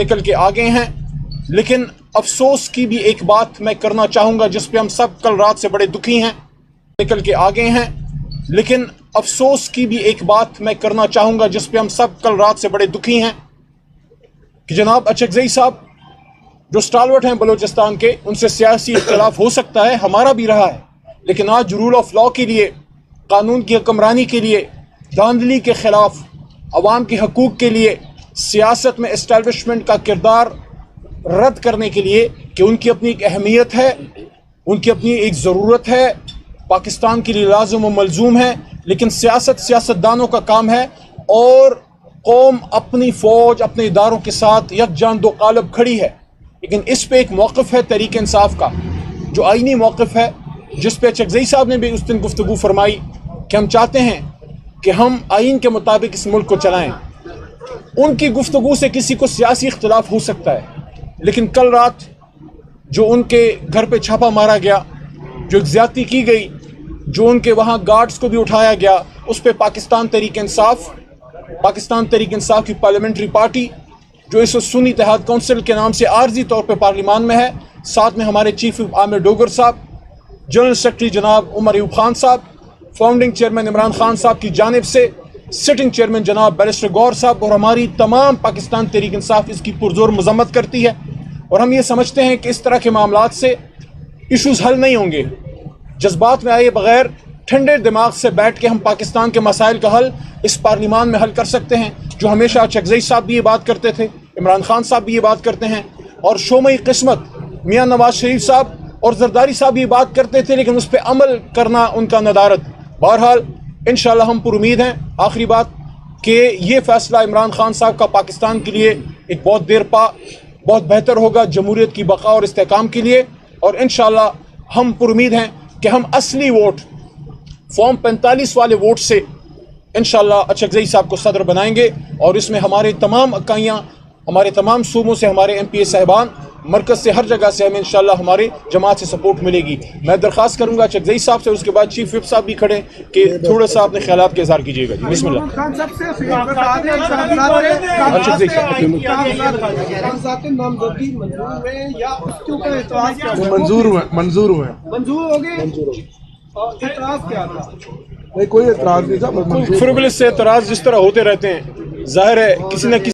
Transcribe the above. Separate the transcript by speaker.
Speaker 1: نکل کے آگے ہیں، لیکن افسوس کی بھی ایک بات میں کرنا چاہوں گا جس پہ ہم سب کل رات سے بڑے دکھی ہیں، نکل کے آگے ہیں، لیکن افسوس کی بھی ایک بات میں کرنا چاہوں گا جس پہ ہم سب کل رات سے بڑے دکھی ہیں کہ جناب اچکزئی صاحب جو سٹالورٹ ہیں بلوچستان کے، ان سے سیاسی اختلاف ہو سکتا ہے، ہمارا بھی رہا ہے، لیکن آج رول آف لاء کے لیے، قانون کی حکمرانی کے لیے، دھاندلی کے خلاف، عوام کے حقوق کے لیے، سیاست میں اسٹیبلشمنٹ کا کردار رد کرنے کے لیے کہ ان کی اپنی ایک اہمیت ہے، ان کی اپنی ایک ضرورت ہے، پاکستان کے لیے لازم و ملزوم ہے، لیکن سیاستدانوں کا کام ہے، اور قوم اپنی فوج اپنے اداروں کے ساتھ یکجان دو قالب کھڑی ہے، لیکن اس پہ ایک موقف ہے تحریک انصاف کا جو آئینی موقف ہے، جس پہ اچکزئی صاحب نے بھی اس دن گفتگو فرمائی کہ ہم چاہتے ہیں کہ ہم آئین کے مطابق اس ملک کو چلائیں۔ ان کی گفتگو سے کسی کو سیاسی اختلاف ہو سکتا ہے، لیکن کل رات جو ان کے گھر پہ چھاپا مارا گیا، جو ایک زیادتی کی گئی، جو ان کے وہاں گارڈز کو بھی اٹھایا گیا، اس پہ پاکستان تحریک انصاف کی پارلیمنٹری پارٹی جو اس وقت سنی اتحاد کونسل کے نام سے عارضی طور پہ پارلیمان میں ہے، ساتھ میں ہمارے چیف عامر ڈوگر صاحب، جنرل سیکرٹری جناب عمر ایوب خان صاحب، فاؤنڈنگ چیئرمین عمران خان صاحب کی جانب سے سٹنگ چیئرمین جناب بیرسٹر گور صاحب، اور ہماری تمام پاکستان تحریک انصاف اس کی پرزور مذمت کرتی ہے، اور ہم یہ سمجھتے ہیں کہ اس طرح کے معاملات سے ایشوز حل نہیں ہوں گے۔ جذبات میں آئے بغیر ٹھنڈے دماغ سے بیٹھ کے ہم پاکستان کے مسائل کا حل اس پارلیمان میں حل کر سکتے ہیں، جو ہمیشہ اچکزئی صاحب بھی یہ بات کرتے تھے، عمران خان صاحب بھی یہ بات کرتے ہیں، اور شومئی قسمت میاں نواز شریف صاحب اور زرداری صاحب یہ بات کرتے تھے، لیکن اس پہ عمل کرنا ان کا ندارت۔ بہرحال انشاءاللہ ہم پر امید ہیں، آخری بات، کہ یہ فیصلہ عمران خان صاحب کا پاکستان کے لیے ایک بہت دیر پا بہت بہتر ہوگا، جمہوریت کی بقا اور استحکام کے لیے، اور انشاءاللہ ہم پر امید ہیں کہ ہم اصلی ووٹ فارم 45 والے ووٹ سے انشاءاللہ اچکزئی صاحب کو صدر بنائیں گے، اور اس میں ہمارے تمام اکائیاں، ہمارے تمام صوبوں سے ہمارے ایم پی اے صاحبان، مرکز سے، ہر جگہ سے ہمیں انشاءاللہ ہمارے جماعت سے سپورٹ ملے گی۔ میں درخواست کروں گا اچکزئی صاحب سے، اس کے بعد چیف وپ صاحب بھی کھڑے کہ تھوڑا سا اپنے خیالات کے اظہار کیجیے گا۔ بسم اللہ۔ اچکزئی صاحب
Speaker 2: منظور ہوئے اعتراض کیا تھا؟ نہیں کوئی اعتراض نہیں تھا،
Speaker 1: فربلس سے اعتراض جس طرح ہوتے رہتے ہیں، ظاہر ہے کسی نہ کسی